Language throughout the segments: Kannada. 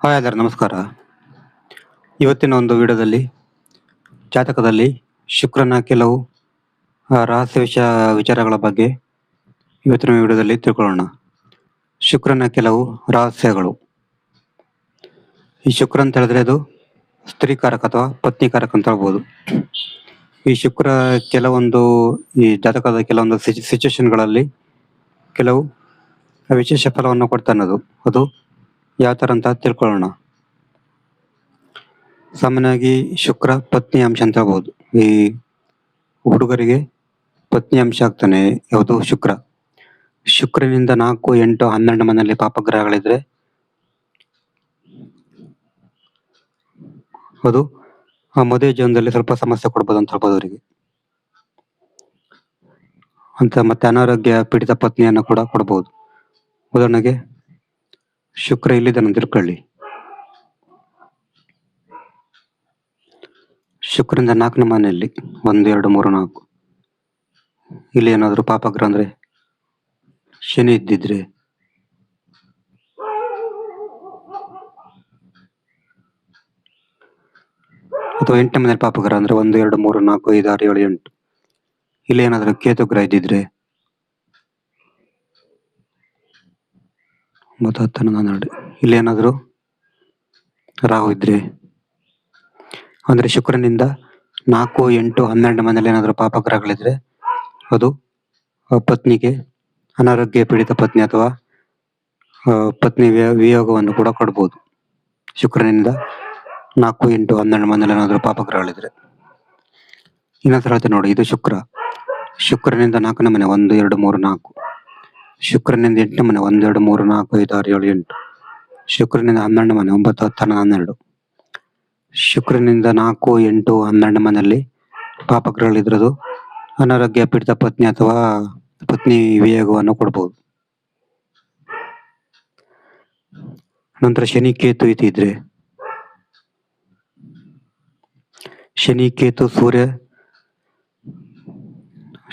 ಹಾಯ್ ಆದರ್ ನಮಸ್ಕಾರ. ಇವತ್ತಿನ ಒಂದು ವಿಡಿಯೋದಲ್ಲಿ ಜಾತಕದಲ್ಲಿ ಶುಕ್ರನ ಕೆಲವು ರಹಸ್ಯ ವಿಚಾರಗಳ ಬಗ್ಗೆ ಇವತ್ತಿನ ವಿಡಿಯೋದಲ್ಲಿ ತಿಳ್ಕೊಳ್ಳೋಣ. ಶುಕ್ರನ ಕೆಲವು ರಹಸ್ಯಗಳು. ಈ ಶುಕ್ರ ಅಂತ ಹೇಳಿದ್ರೆ ಅದು ಸ್ತ್ರೀಕಾರಕ ಅಥವಾ ಪತ್ನಿಕಾರಕ ಅಂತ ಹೇಳ್ಬೋದು. ಈ ಶುಕ್ರ ಕೆಲವೊಂದು ಈ ಜಾತಕದ ಕೆಲವೊಂದು ಸಿಚುವೇಶನ್ಗಳಲ್ಲಿ ಕೆಲವು ವಿಶೇಷ ಫಲವನ್ನು ಕೊಡ್ತಾ ಅನ್ನೋದು, ಅದು ಯಾವ ತರ ಅಂತ ತಿಳ್ಕೊಳ್ಳೋಣ. ಸಾಮಾನ್ಯವಾಗಿ ಶುಕ್ರ ಪತ್ನಿ ಅಂಶ ಅಂತ ಹೇಳ್ಬೋದು. ಈ ಹುಡುಗರಿಗೆ ಪತ್ನಿ ಅಂಶ ಆಗ್ತಾನೆ ಯಾವುದು ಶುಕ್ರ. ಶುಕ್ರನಿಂದ 4, 8, 12 ಮನೆಯಲ್ಲಿ ಪಾಪಗ್ರಹಗಳಿದ್ರೆ ಅದು ಆ ಮದುವೆ ಜೀವನದಲ್ಲಿ ಸ್ವಲ್ಪ ಸಮಸ್ಯೆ ಕೊಡ್ಬೋದು ಅಂತ ಹೇಳ್ಬೋದು ಅವರಿಗೆ ಅಂತ. ಮತ್ತೆ ಅನಾರೋಗ್ಯ ಪೀಡಿತ ಪತ್ನಿಯನ್ನು ಕೂಡ ಕೊಡ್ಬೋದು. ಉದಾಹರಣೆಗೆ ಶುಕ್ರ ಇಲ್ಲಿದ್ದಾನೆ ತಿಳ್ಕೊಳ್ಳಿ. ಶುಕ್ರನಿಂದ 4ನೇ ಮನೆಯಲ್ಲಿ 1, 2, 3, 4 ಇಲ್ಲಿ ಏನಾದ್ರು ಪಾಪಗ್ರಹ ಅಂದ್ರೆ ಶನಿ ಇದ್ದಿದ್ರೆ, ಅಥವಾ 8ನೇ ಮನೆಯಲ್ಲಿ ಪಾಪಗ್ರಹ ಅಂದ್ರೆ 1, 2, 3, 4, 5, 6, 7, 8 ಇಲ್ಲಿ ಏನಾದ್ರು ಕೇತು ಗ್ರಹ ಇದ್ದಿದ್ರೆ, 9, 10, 11 ಇಲ್ಲಿ ಏನಾದ್ರು ರಾಹು ಇದ್ರೆ, ಅಂದ್ರೆ ಶುಕ್ರನಿಂದ 4, 8, 12 ಮನೆಯಲ್ಲಿ ಏನಾದ್ರು ಪಾಪಗ್ರಹಗಳಿದ್ರೆ ಅದು ಪತ್ನಿಗೆ ಅನಾರೋಗ್ಯ ಪೀಡಿತ ಪತ್ನಿ ಅಥವಾ ಪತ್ನಿ ವಿಯೋಗವನ್ನು ಕೂಡ ಕೊಡ್ಬೋದು. ಶುಕ್ರನಿಂದ 4, 8, 12 ಮನೆಯಲ್ಲಿ ಏನಾದ್ರು ಪಾಪಗ್ರಹಗಳಿದ್ರೆ. ಇನ್ನೊಂದ್ಸಲ ಹೇಳ್ತೀನಿ ನೋಡಿ. ಇದು ಶುಕ್ರನಿಂದ 4ನೇ ಮನೆ 1, 2, 3, 4. ಶುಕ್ರನಿಂದ 8ನೇ ಮನೆ 1, 2, 3, 4, 5, 6, 7, 8. ಶುಕ್ರನಿಂದ 12ನೇ ಮನೆ 9, 10, 12. ಶುಕ್ರನಿಂದ 4, 8, 12 ಮನೆಯಲ್ಲಿ ಪಾಪಗ್ರಹಗಳಿದ್ರದು ಅನಾರೋಗ್ಯ ಪೀಡಿತ ಪತ್ನಿ ಅಥವಾ ಪತ್ನಿ ವಿಯೋಗವನ್ನು ಕೊಡ್ಬೋದು. ನಂತರ ಶನಿ ಕೇತು ಇದ್ರೆ, ಶನಿ ಕೇತು ಸೂರ್ಯ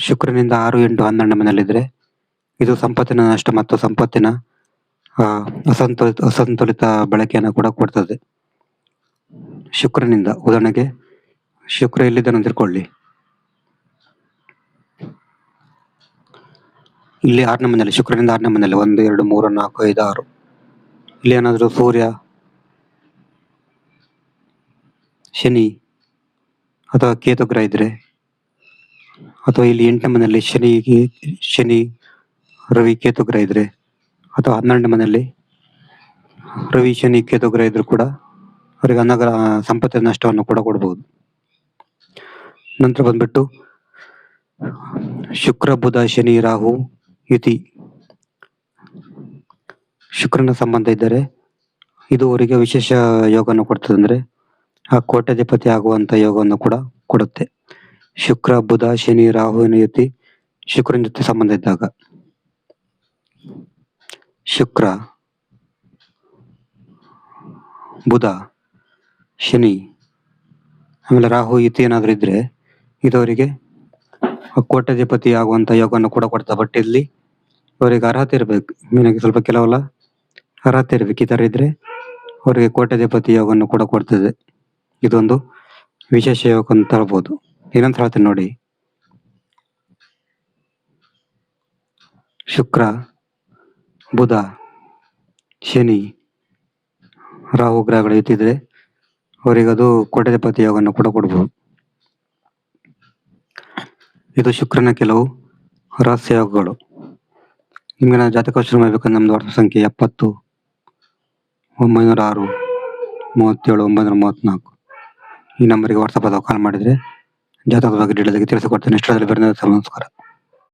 ಶುಕ್ರನಿಂದ 6, 8, 12 ಮನೆಯಲ್ಲಿದ್ರೆ ಇದು ಸಂಪತ್ತಿನ ನಷ್ಟ ಮತ್ತು ಸಂಪತ್ತಿನ ಅಸಂತುಲಿತ ಬಳಕೆಯನ್ನು ಕೂಡ ಕೊಡ್ತದೆ ಶುಕ್ರನಿಂದ. ಉದಾಹರಣೆಗೆ ಶುಕ್ರ ಎಲ್ಲಿದ್ದಾನೆ ತಿಳ್ಕೊಳ್ಳಿ. ಇಲ್ಲಿ 6ನೇ ಮನೆಯಲ್ಲಿ, ಶುಕ್ರನಿಂದ 6ನೇ ಮನೆಯಲ್ಲಿ 1, 2, 3, 4, 5, 6 ಇಲ್ಲಿ ಏನಾದ್ರು ಸೂರ್ಯ, ಶನಿ ಅಥವಾ ಕೇತು ಗ್ರಹ ಇದ್ರೆ, ಅಥವಾ ಇಲ್ಲಿ 8ನೇ ಮನೆಯಲ್ಲಿ ಶನಿ ರವಿ ಕೇತು ಗ್ರಹ ಇದ್ರೆ, ಅಥವಾ 12ನೇ ಮನೆಯಲ್ಲಿ ರವಿ ಶನಿ ಕೇತು ಗ್ರಹ ಇದ್ರು ಕೂಡ ಅವರಿಗೆ ಸಂಪತ್ತಿನ ನಷ್ಟವನ್ನು ಕೂಡ ಕೊಡ್ಬೋದು. ನಂತರ ಬಂದ್ಬಿಟ್ಟು ಶುಕ್ರ ಬುಧ ಶನಿ ರಾಹು ಯುತಿ, ಶುಕ್ರನ ಸಂಬಂಧ ಇದ್ದರೆ ಇದು ಅವರಿಗೆ ವಿಶೇಷ ಯೋಗವನ್ನು ಕೊಡ್ತದೆ. ಅಂದ್ರೆ ಆ ಕೋಟ್ಯಾಧಿಪತಿ ಆಗುವಂತ ಯೋಗವನ್ನು ಕೂಡ ಕೊಡುತ್ತೆ. ಶುಕ್ರ ಬುಧ ಶನಿ ರಾಹುವಿನ ಯುತಿ ಶುಕ್ರನ ಜೊತೆ ಸಂಬಂಧ ಇದ್ದಾಗ, ಶುಕ್ರ ಬುಧ ಶನಿ ಆಮೇಲೆ ರಾಹು ಯುತಿ ಏನಾದ್ರು ಇದ್ರೆ ಇದು ಅವರಿಗೆ ಕೋಟ್ಯಾಧಿಪತಿ ಆಗುವಂತ ಯೋಗವನ್ನು ಕೂಡ ಕೊಡ್ತಾ. ಬಟ್ ಇಲ್ಲಿ ಅವರಿಗೆ ಅರ್ಹತೆ ಇರ್ಬೇಕು, ನಿನಗೆ ಸ್ವಲ್ಪ ಕೆಲವೆಲ್ಲ ಅರ್ಹತೆ ಇರ್ಬೇಕು. ಈ ತರ ಇದ್ರೆ ಅವರಿಗೆ ಕೋಟ್ಯಾಧಿಪತಿ ಯೋಗವನ್ನು ಕೂಡ ಕೊಡ್ತದೆ. ಇದೊಂದು ವಿಶೇಷ ಯೋಗ ಅಂತ ಹೇಳ್ಬೋದು. ಏನಂತ ಹೇಳ್ತೀನಿ ನೋಡಿ. ಶುಕ್ರ ಬುಧ ಶನಿ ರಾಹು ಗ್ರಹಗಳು ಇತ್ತಿದ್ರೆ ಅವರಿಗೆ ಅದು ಕೋಟ್ಯಾಧಿಪತಿ ಯೋಗವನ್ನು ಕೂಡ ಕೊಡ್ಬೋದು. ಇದು ಶುಕ್ರನ ಕೆಲವು ರಹಸ್ಯ ಯೋಗಗಳು. ನಿಮ್ಗೆ ನಾನು ಜಾತಕ ಶುರು ಮಾಡ್ಬೇಕಂದ್ರೆ ನಮ್ದು ವಾಟ್ಸಪ್ ಸಂಖ್ಯೆ 70 906 37 934 ಈ ನಂಬರಿಗೆ ವಾಟ್ಸಪ್ ಅಥವಾ ಕಾಲ್ ಮಾಡಿದ್ರೆ ಜಾತಕದ ಬಗ್ಗೆ ಡೀಟೇಲ್ ಆಗಿ ತಿಳಿಸಿಕೊಡ್ತೇನೆ. ಇಷ್ಟರಲ್ಲಿ ಬರೆದ ನಮಸ್ಕಾರ.